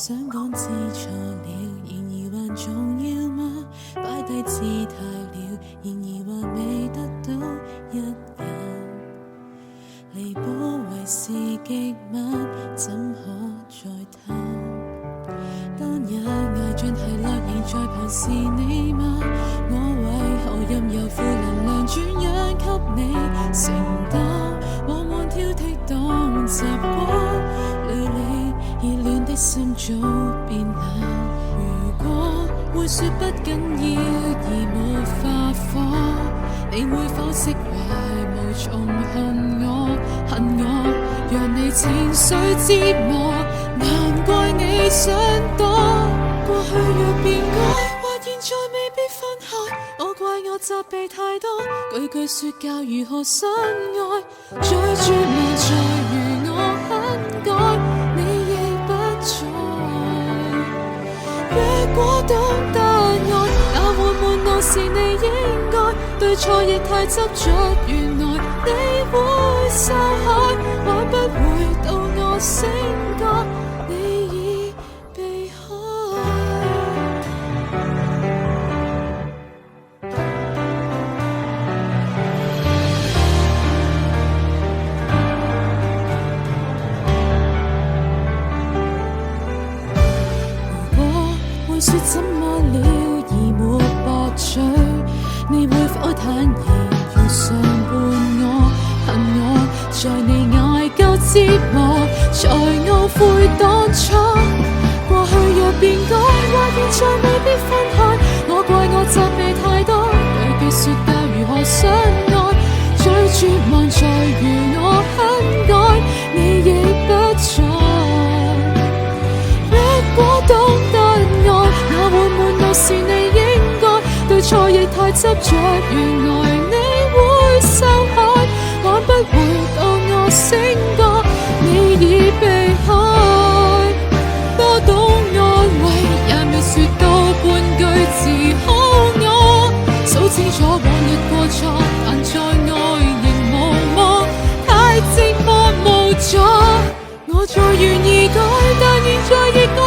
想講知錯了，然而還重要嗎？擺低姿態了，然而還未得到一人彌補，為是極密，怎可再貪？當日捱盡疲累，仍在旁是你嗎？我為何任由負能量轉讓給你承擔？往往挑剔當習慣，累你熱戀的心早變冷。如果會說不緊要而無法放，你會否釋懷無從恨我？讓你情緒折磨，難怪你想躲。過去若變改，或現在未必分開，我怪我責備太多，句句說教如何相愛。最絕望在於我很改，你亦不在。若果懂得愛，那會滿腦是你應該，對錯亦太執着，原來你會受害，挽不回到我醒覺，你已避開。如果會說怎麼了而沒駁嘴，你會否坦然如常伴我？恨我在你捱夠折磨，才懊悔當初。過去若變改，或現在未必分開，我怪我責備太多，句句說教如何相愛。最絕望在於我很改，你亦不在。若果懂得愛，那會滿腦是你應該，對錯亦太執着，原來你會受害，挽不回到我醒覺，你已避開。多懂安慰，也未說到半句自可我，數清楚往日過錯，但在愛仍無望，太寂寞無助。我再願意改，但現在亦愛